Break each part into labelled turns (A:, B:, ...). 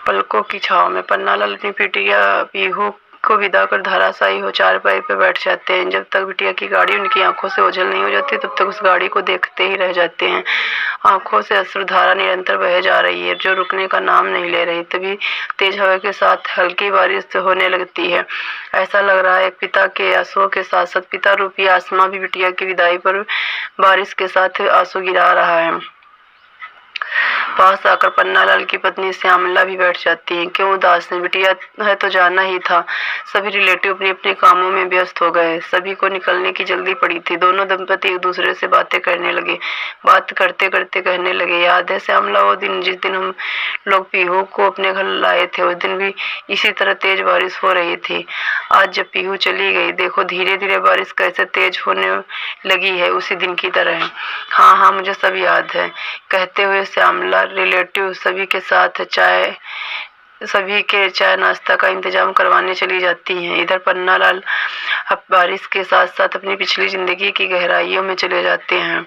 A: पलकों की छाव में पन्नालाल अपनी बिटिया पीहू को विदा कर धराशायी हो चारपाई पर बैठ जाते हैं। जब तक बिटिया की गाड़ी उनकी आंखों से ओझल नहीं हो जाती तब तक उस गाड़ी को देखते ही रह जाते हैं। आंखों से अश्रुधारा निरंतर बह जा रही है जो रुकने का नाम नहीं ले रही। तभी तेज हवा के साथ हल्की बारिश होने लगती है। ऐसा लग रहा है पिता के आंसुओं के साथ साथ पिता रूपी आसमां भी बिटिया की विदाई पर बारिश के साथ आंसू गिरा रहा है। पास आकर पन्नालाल की पत्नी श्यामला भी बैठ जाती है। क्यों उदास है? बिटिया है तो जाना ही था। सभी रिलेटिव अपने अपने कामों में व्यस्त हो गए। सभी को निकलने की जल्दी पड़ी थी। दोनों दंपति एक दूसरे से बातें करने लगे। बात करते करते कहने लगे, याद है श्यामला वो दिन जिस दिन हम लोग पीहू को अपने घर लाए थे? उस दिन भी इसी तरह तेज बारिश हो रही थी। आज जब पीहू चली गई देखो धीरे धीरे बारिश कैसे तेज होने लगी है, उसी दिन की तरह। हाँ हाँ मुझे सब याद है, कहते हुए श्यामला रिलेटिव सभी के चाय नाश्ता का इंतजाम करवाने चली जाती हैं। इधर पन्नालाल अब बारिश के साथ साथ अपनी पिछली जिंदगी की गहराइयों में चले जाते हैं।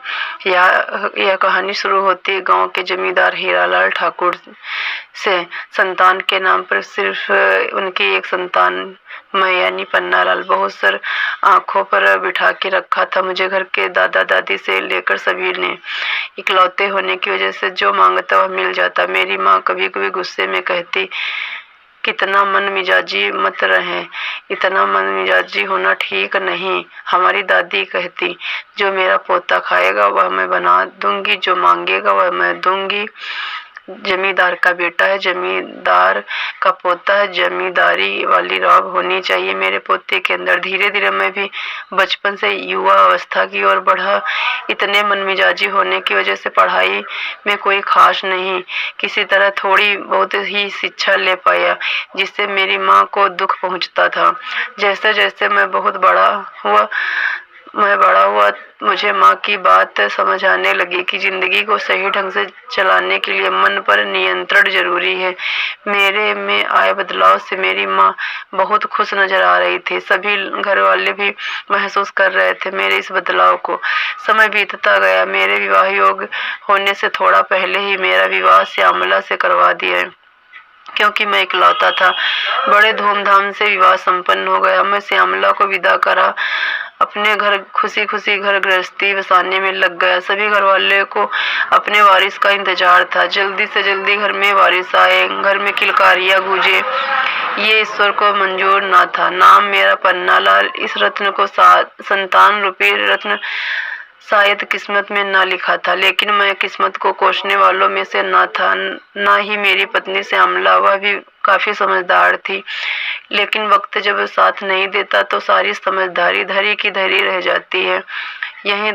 A: यह कहानी शुरू होती है गांव के जमींदार हीरालाल ठाकुर से। संतान के नाम पर सिर्फ उनकी एक संतान मैं यानी पन्नालाल बहुत सर आंखों पर बिठा के रखा था मुझे घर के दादा दादी से लेकर सभी ने। इकलौते होने की वजह से जो मांगता वह मिल जाता। मेरी माँ कभी कभी गुस्से में कहती, कितना मन मिजाजी मत रहे, इतना मन मिजाजी होना ठीक नहीं। हमारी दादी कहती, जो मेरा पोता खाएगा वह मैं बना दूंगी, जो मांगेगा वह मैं दूंगी। जमींदार का बेटा है, जमींदार का पोता है, जमींदारी वाली रौब होनी चाहिए मेरे पोते के अंदर। धीरे धीरे मैं भी बचपन से युवा अवस्था की ओर बढ़ा। इतने मनमिजाजी होने की वजह से पढ़ाई में कोई खास नहीं, किसी तरह थोड़ी बहुत ही शिक्षा ले पाया जिससे मेरी माँ को दुख पहुँचता था। जैसे जैसे मैं बड़ा हुआ मुझे माँ की बात समझ आने लगी कि जिंदगी को सही ढंग से चलाने के लिए मन पर नियंत्रण जरूरी है। मेरे में आए बदलाव से मेरी माँ बहुत खुश नजर आ रही थी। सभी घर वाले भी महसूस कर रहे थे मेरे इस बदलाव को। समय बीतता गया। मेरे विवाह योग होने से थोड़ा पहले ही मेरा विवाह श्यामला से करवा दिया क्योंकि मैं इकलौता था। बड़े धूमधाम से विवाह संपन्न हो गया। मैं श्यामला को विदा करा अपने घर खुशी खुशी घर गृहस्थी बसाने में लग गया। सभी घर वाले को अपने वारिस का इंतजार था। जल्दी से जल्दी घर में वारिस आए, घर में किलकारियां गूंजे। ये ईश्वर को मंजूर ना था। नाम मेरा पन्नालाल, इस रत्न को संतान रूपी रत्न शायद किस्मत में ना लिखा था, लेकिन मैं किस्मत को कोसने वालों में से ना था। ना ही मेरी पत्नी श्यामला, वह भी काफी समझदार थी, लेकिन वक्त जब साथ नहीं देता तो सारी समझदारी धरी की धरी रह जाती है। यही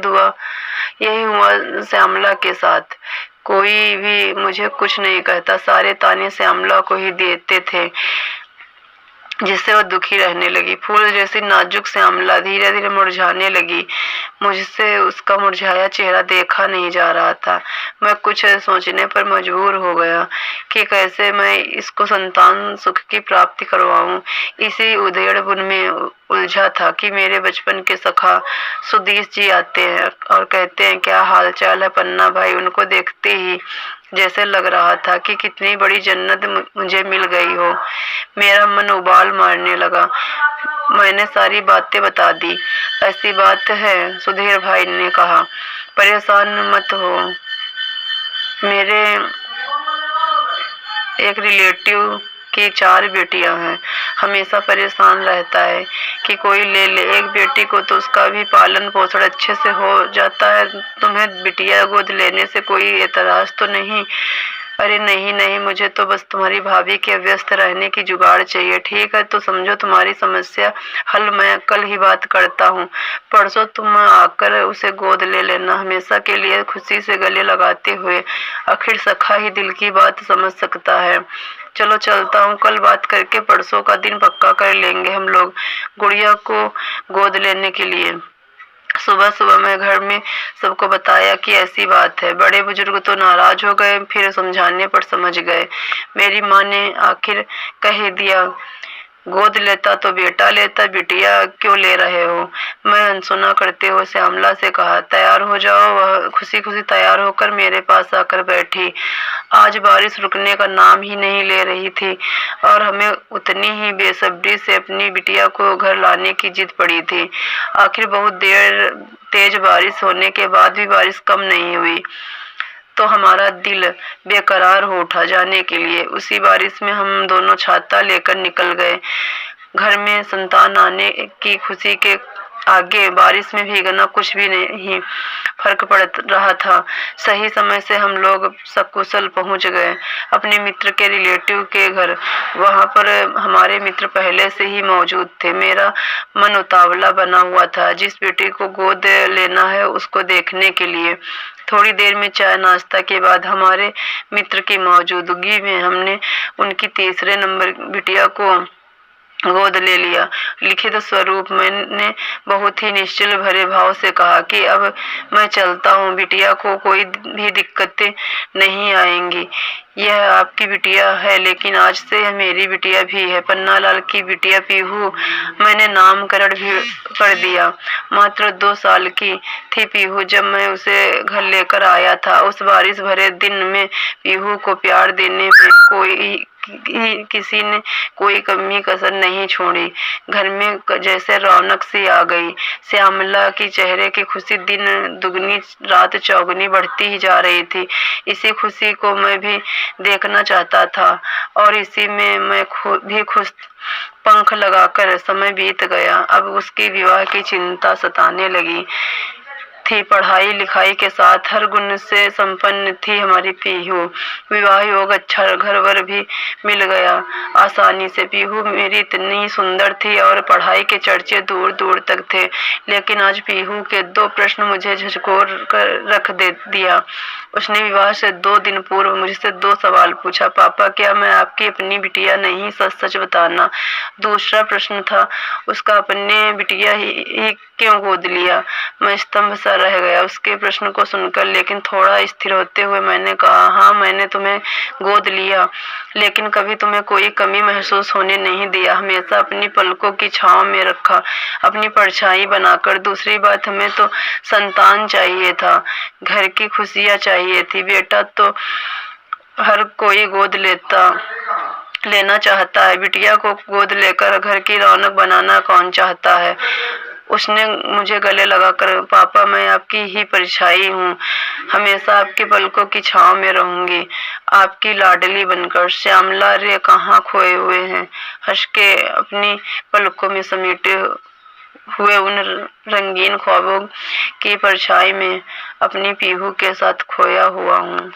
A: हुआ श्यामला के साथ। कोई भी मुझे कुछ नहीं कहता, सारे ताने श्यामला को ही देते थे जिससे वह दुखी रहने लगी। फूल जैसी नाजुक श्यामला धीरे धीरे मुरझाने लगी। मुझसे उसका मुरझाया चेहरा देखा नहीं जा रहा था। मैं कुछ सोचने पर मजबूर हो गया कि कैसे मैं इसको संतान सुख की प्राप्ति करवाऊं। इसी उधेड़ बुन में उलझा था कि मेरे बचपन के सखा सुधीश जी आते हैं और कहते हैं, क्या हाल चाल है पन्ना भाई? उनको देखते ही जैसे लग रहा था कि कितनी बड़ी जन्नत मुझे मिल गई हो। मेरा मन उबाल मारने लगा। मैंने सारी बातें बता दी। ऐसी बात है, सुधीर भाई ने कहा, परेशान मत हो। मेरे एक रिलेटिव की 4 बेटियां हैं, हमेशा परेशान रहता है कि कोई ले ले। एक बेटी को तो उसका भी पालन पोषण अच्छे से हो जाता है। तुम्हें बिटिया गोद लेने से कोई एतराज तो नहीं? अरे नहीं नहीं, मुझे तो बस तुम्हारी भाभी के व्यस्त रहने की जुगाड़ चाहिए। ठीक है तो समझो तुम्हारी समस्या हल मैं कल ही बात करता हूँ। परसों तुम आकर उसे गोद ले लेना, हमेशा के लिए खुशी से गले लगाते हुए। आखिर सखा ही दिल की बात समझ सकता है। चलो चलता हूँ, कल बात करके परसों का दिन पक्का कर लेंगे हम लोग गुड़िया को गोद लेने के लिए। सुबह सुबह मैं घर में सबको बताया कि ऐसी बात है। बड़े बुजुर्ग तो नाराज हो गए, फिर समझाने पर समझ गए। मेरी माँ ने आखिर कह दिया, गोद लेता तो बेटा लेता, बिटिया क्यों ले रहे हो? मैं अनसुना करते हुए श्यामला से कहा, तैयार हो जाओ। वह खुशी खुशी तैयार होकर मेरे पास आकर बैठी। आज बारिश रुकने का नाम ही नहीं ले रही थी और हमें उतनी ही बेसब्री से अपनी बिटिया को घर लाने की जिद पड़ी थी। आखिर बहुत देर तेज बारिश होने के बाद भी बारिश कम नहीं हुई तो हमारा दिल बेकरार हो उठा जाने के लिए। उसी बारिश में हम दोनों छाता लेकर निकल गए। घर में संतान आने की खुशी के आगे बारिश में भीगना कुछ भी नहीं फर्क पड़ रहा था। सही समय से हम लोग सकुशल पहुंच गए अपने मित्र के रिलेटिव के घर। वहां पर हमारे मित्र पहले से ही मौजूद थे। मेरा मन उतावला बना हुआ था जिस बेटी को गोद लेना है उसको देखने के लिए। थोड़ी देर में चाय नाश्ता के बाद हमारे मित्र की मौजूदगी में हमने उनकी तीसरे नंबर बिटिया को गोद ले लिया। लिखित स्वरूप मैंने बहुत ही निश्चल भरे भाव से कहा कि अब मैं चलता हूँ, बिटिया को कोई भी दिक्कतें नहीं आएंगी। यह आपकी बिटिया है लेकिन आज से यह मेरी बिटिया भी है। पन्नालाल की बिटिया पीहू मैंने नामकरण भी कर दिया। मात्र 2 साल की थी पीहू जब मैं उसे घर लेकर आया था। उस बारिश भरे दिन में पीहू को प्यार देने में किसी ने कोई कमी कसर नहीं छोड़ी। घर में जैसे रौनक सी आ गई। श्यामला की चेहरे की खुशी दिन दुगनी रात चौगुनी बढ़ती ही जा रही थी। इसी खुशी को मैं भी देखना चाहता था और इसी में मैं भी खुश पंख लगाकर समय बीत गया। अब उसकी विवाह की चिंता सताने लगी थी। पढ़ाई लिखाई के साथ हर गुण से संपन्न थी हमारी पीहू। विवाह योग अच्छा घर वर भी मिल गया आसानी से। पीहू मेरी इतनी सुंदर थी और पढ़ाई के चर्चे दूर दूर तक थे। लेकिन आज पीहू के 2 प्रश्न मुझे झकझोर कर रख दिया। उसने विवाह से 2 दिन पूर्व मुझसे 2 सवाल पूछा। पापा, क्या मैं आपकी अपनी बिटिया नहीं? सच सच बताना। दूसरा प्रश्न था, उसका अपने बिटिया ही क्यों गोद लिया? मैं स्तंभ सा रह गया उसके प्रश्न को सुनकर, लेकिन थोड़ा स्थिर होते हुए मैंने कहा, हाँ, मैंने तुम्हें गोद लिया लेकिन कभी तुम्हें कोई कमी महसूस होने नहीं दिया। हमेशा अपनी पलकों की छांव में रखा, अपनी परछाई बनाकर। दूसरी बात, हमें तो संतान चाहिए था, घर की खुशियाँ चाहिए थी। बेटा तो हर कोई गोद लेना चाहता है, बिटिया को गोद लेकर घर की रौनक बनाना कौन चाहता है? उसने मुझे गले लगाकर, पापा, मैं आपकी ही परछाई हूँ, हमेशा आपकी पलकों की छांव में रहूंगी, आपकी लाडली बनकर। श्यामला रे कहाँ खोए हुए हैं? हंस के अपनी पलकों में समेटे हुए उन रंगीन ख्वाबों की परछाई में अपनी पीहू के साथ खोया हुआ हूँ।